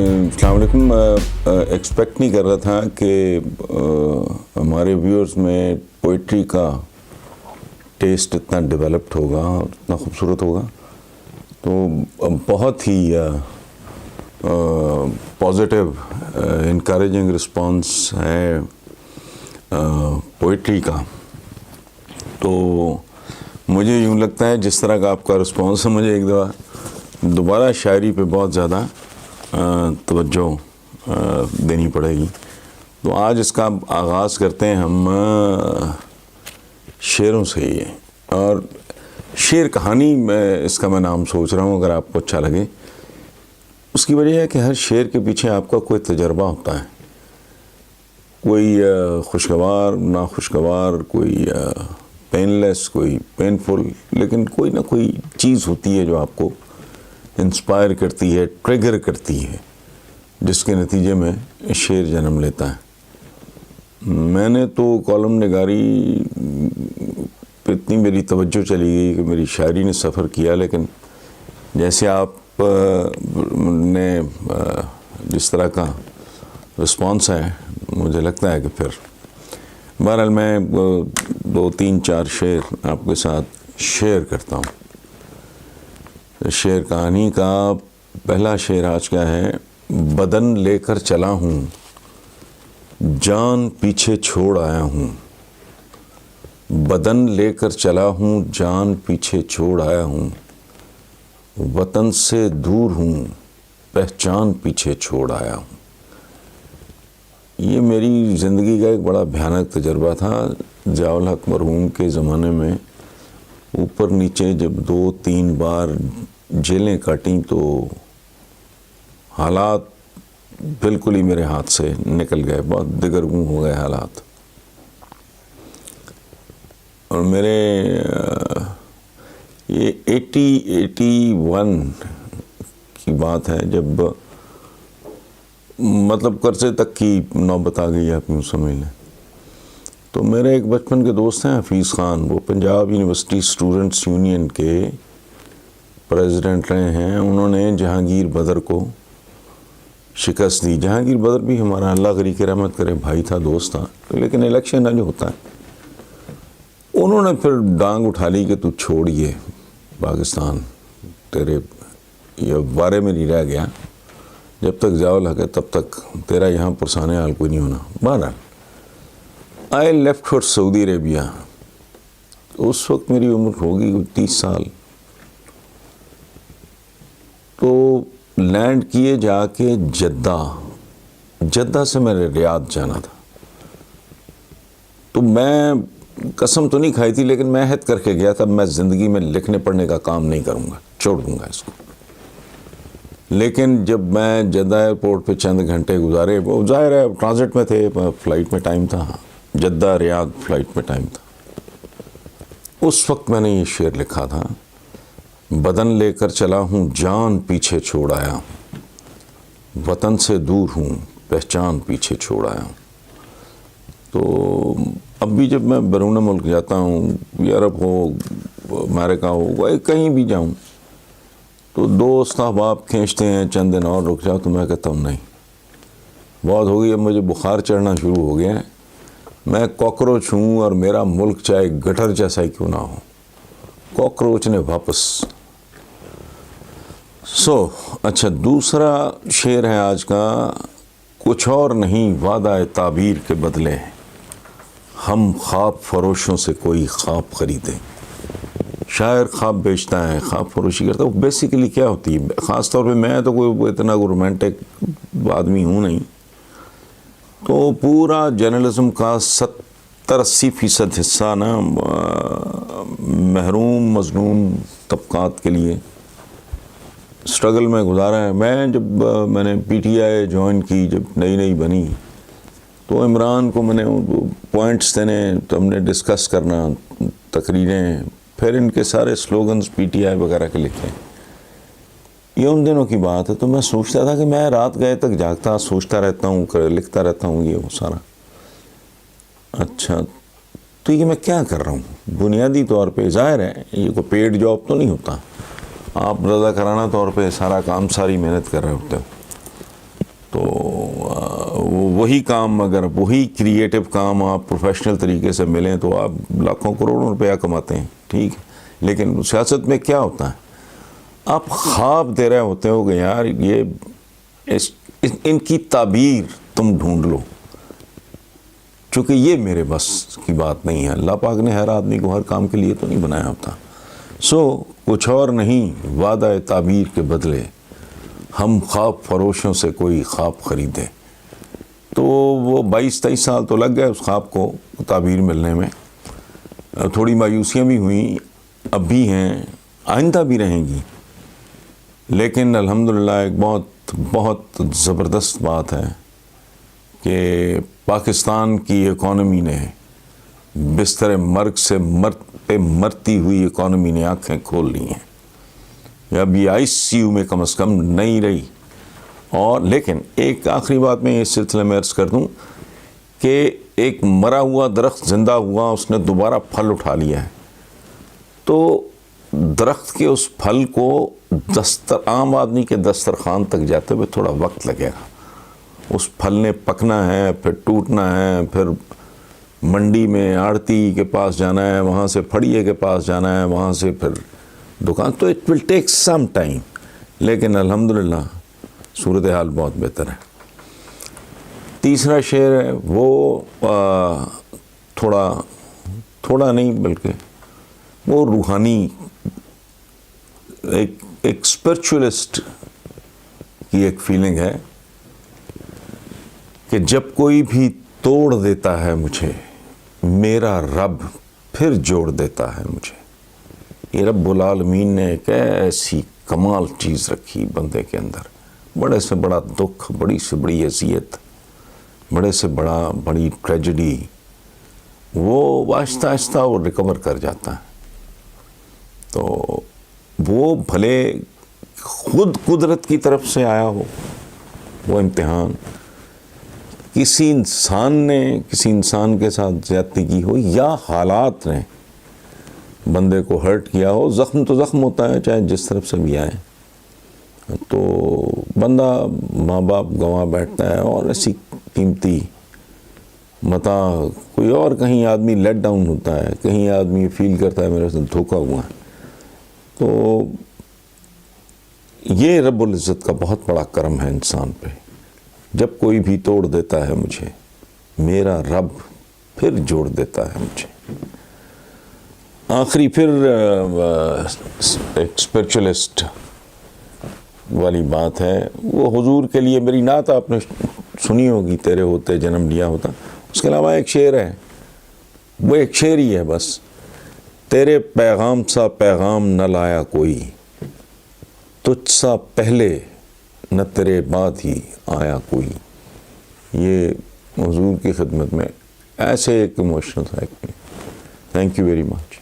السلام علیکم. ایکسپیکٹ نہیں کر رہا تھا کہ ہمارے ویورز میں پوئٹری کا ٹیسٹ اتنا ڈیولپڈ ہوگا اور اتنا خوبصورت ہوگا. تو بہت ہی پازیٹیو انکریجنگ رسپانس ہے پوئٹری کا. تو مجھے یوں لگتا ہے جس طرح کا آپ کا رسپانس ہے، مجھے ایک دفعہ دوبارہ شاعری پہ بہت زیادہ توجہ دینی پڑے گی. تو آج اس کا آغاز کرتے ہیں ہم شعروں سے ہی ہے، اور شعر کہانی اس کا میں نام سوچ رہا ہوں. اگر آپ کو اچھا لگے، اس کی وجہ ہے کہ ہر شعر کے پیچھے آپ کا کوئی تجربہ ہوتا ہے، کوئی خوشگوار، ناخوشگوار، کوئی پین لیس، کوئی پینفل، لیکن کوئی نہ کوئی چیز ہوتی ہے جو آپ کو انسپائر کرتی ہے، ٹریگر کرتی ہے، جس کے نتیجے میں شعر جنم لیتا ہے. میں نے تو کالم نگاری پہ اتنی میری توجہ چلی گئی کہ میری شاعری نے سفر کیا، لیکن جیسے آپ نے جس طرح کا رسپانس ہے، مجھے لگتا ہے کہ پھر بہرحال میں 2-3-4 شعر آپ کے ساتھ شیئر کرتا ہوں. شعر کہانی کا پہلا شعر آج کا ہے: بدن لے کر چلا ہوں، جان پیچھے چھوڑ آیا ہوں. بدن لے کر چلا ہوں، جان پیچھے چھوڑ آیا ہوں. وطن سے دور ہوں، پہچان پیچھے چھوڑ آیا ہوں. یہ میری زندگی کا ایک بڑا بھیانک تجربہ تھا. ضیاء الحق مرحوم کے زمانے میں اوپر نیچے جب 2-3 بار جیلیں کاٹیں تو حالات بالکل ہی میرے ہاتھ سے نکل گئے، بہت دگرگوں ہو گئے حالات. اور میرے یہ 81 کی بات ہے، جب مطلب قرضے تک کی نوبت آ گئی، آپ یوں سمجھ لیں. تو میرے ایک بچپن کے دوست ہیں حفیظ خان، وہ پنجاب یونیورسٹی اسٹوڈنٹس یونین کے پریزیڈنٹ رہے ہیں. انہوں نے جہانگیر بدر کو شکست دی. جہانگیر بدر بھی ہمارا اللہ غری کی رحمت کرے بھائی تھا، دوست تھا، لیکن الیکشن جو ہوتا ہے، انہوں نے پھر ڈانگ اٹھا لی کہ تو چھوڑیے پاکستان، تیرے یہ بارے میں نہیں رہ گیا، جب تک ضیاء الحق ہے تب تک تیرا یہاں پرسانے حال کوئی نہیں ہونا. بہرحال آئی لیفٹ فار سعودی عربیہ. اس وقت میری عمر ہوگی 30 سال. تو لینڈ کیے جا کے جدہ سے میرے ریاض جانا تھا. تو میں قسم تو نہیں کھائی تھی، لیکن میں عہد کر کے گیا تھا میں زندگی میں لکھنے پڑھنے کا کام نہیں کروں گا، چھوڑ دوں گا اس کو. لیکن جب میں جدہ ایئرپورٹ پہ چند گھنٹے گزارے، وہ ظاہر ہے ٹرانزٹ میں تھے، فلائٹ میں ٹائم تھا، جدہ ریاض فلائٹ میں ٹائم تھا. اس وقت میں نے یہ شعر لکھا تھا: بدن لے کر چلا ہوں، جان پیچھے چھوڑ آیا ہوں. وطن سے دور ہوں، پہچان پیچھے چھوڑ آیا ہوں. تو اب بھی جب میں بیرون ملک جاتا ہوں، یورپ ہو، امریکہ ہو، کہیں بھی جاؤں، تو دوست احباب کھینچتے ہیں چند دن اور رک جاؤ، تو میں کہتا ہوں نہیں، بہت ہو گئی. اب مجھے بخار چڑھنا شروع ہو گیا ہے. میں کاکروچ ہوں، اور میرا ملک چاہے گٹر جیسا ہی کیوں نہ ہو، کاکروچ نے واپس. اچھا، دوسرا شعر ہے آج کا: کچھ اور نہیں وعدہ تعبیر کے بدلے، ہم خواب فروشوں سے کوئی خواب خریدیں. شاعر خواب بیچتا ہے، خواب فروشی کرتا ہے. وہ بیسیکلی کیا ہوتی ہے؟ خاص طور پہ میں تو کوئی اتنا رومانٹک آدمی ہوں نہیں. تو پورا جرنلزم کا 70-80% حصہ نا محروم مظلوم طبقات کے لیے اسٹرگل میں گزارا ہے. میں نے پی ٹی آئی جوائن کی، جب نئی بنی، تو عمران کو میں نے پوائنٹس دینے، تو ہم نے ڈسکس کرنا، تقریریں، پھر ان کے سارے سلوگنز پی ٹی آئی وغیرہ کے لکھے. یہ ان دنوں کی بات ہے. تو میں سوچتا تھا کہ میں رات گئے تک جاگتا سوچتا رہتا ہوں، لکھتا رہتا ہوں یہ وہ سارا. اچھا، تو یہ میں کیا کر رہا ہوں؟ بنیادی طور پہ ظاہر ہے یہ کوئی پیڈ جاب تو نہیں ہوتا، آپ رضا کرانہ طور پہ سارا کام، ساری محنت کر رہے ہوتے ہو. تو وہی کام، اگر وہی کریٹو کام آپ پروفیشنل طریقے سے ملیں تو آپ لاکھوں کروڑوں روپیہ کماتے ہیں، ٹھیک ہے، لیکن سیاست میں کیا ہوتا ہے، آپ خواب دے رہے ہوتے ہو کہ یار یہ ان کی تعبیر تم ڈھونڈ لو، چونکہ یہ میرے بس کی بات نہیں ہے۔ اللہ پاک نے ہر آدمی کو ہر کام کے لیے تو نہیں بنایا ہوتا، کچھ اور نہیں، وعدہ تعبیر کے بدلے ہم خواب فروشوں سے کوئی خواب خریدے۔ تو وہ 22-23 سال تو لگ گئے اس خواب کو تعبیر ملنے میں، تھوڑی مایوسیاں بھی ہوئیں، اب بھی ہیں، آئندہ بھی رہیں گی، لیکن الحمدللہ ایک بہت بہت زبردست بات ہے کہ پاکستان کی اکانومی نے بستر مرگ سے مرتی ہوئی اکانومی نے آنکھیں کھول لی ہیں، اب یہ ICU میں کم از کم نہیں رہی۔ اور لیکن ایک آخری بات میں اس سلسلے میں عرض کر دوں کہ ایک مرا ہوا درخت زندہ ہوا، اس نے دوبارہ پھل اٹھا لیا ہے، تو درخت کے اس پھل کو عام آدمی کے دسترخوان تک جاتے ہوئے تھوڑا وقت لگے گا، اس پھل نے پکنا ہے، پھر ٹوٹنا ہے، پھر منڈی میں آڑتی کے پاس جانا ہے، وہاں سے پھڑیے کے پاس جانا ہے، وہاں سے پھر دکان، تو it will take some time, لیکن الحمدللہ صورتحال بہت بہتر ہے۔ تیسرا شعر ہے وہ تھوڑا نہیں بلکہ وہ روحانی، ایک اسپرچولسٹ کی ایک فیلنگ ہے کہ جب کوئی بھی توڑ دیتا ہے مجھے میرا رب پھر جوڑ دیتا ہے مجھے۔ یہ رب العالمین نے ایک ایسی کمال چیز رکھی بندے کے اندر، بڑے سے بڑا دکھ، بڑی سے بڑی اذیت، بڑے سے بڑی ٹریجڈی، وہ آہستہ آہستہ وہ ریکور کر جاتا ہے۔ تو وہ بھلے خود قدرت کی طرف سے آیا ہو وہ امتحان، کسی انسان کے ساتھ زیادتی کی ہو، یا حالات نے بندے کو ہرٹ کیا ہو، زخم تو زخم ہوتا ہے چاہے جس طرف سے بھی آئے، تو بندہ ماں باپ گنوا بیٹھتا ہے، اور ایسی قیمتی متاع، کوئی اور کہیں آدمی لیٹ ڈاؤن ہوتا ہے، کہیں آدمی فیل کرتا ہے میرے سے دھوکا ہوا ہے۔ تو یہ رب العزت کا بہت بڑا کرم ہے انسان پہ، جب کوئی بھی توڑ دیتا ہے مجھے میرا رب پھر جوڑ دیتا ہے مجھے۔ آخری پھر ایک اسپرچولسٹ والی بات ہے، وہ حضور کے لیے میری نعت آپ نے سنی ہوگی، تیرے ہوتے جنم لیا ہوتا، اس کے علاوہ ایک شعر ہے، وہ ایک شعر ہی ہے بس، تیرے پیغام سا پیغام نہ لایا کوئی، تجھ سا پہلے نہ تیرے بعد ہی آیا کوئی۔ یہ حضور کی خدمت میں ایسے ایک ایموشنل ہے۔ Thank you very much.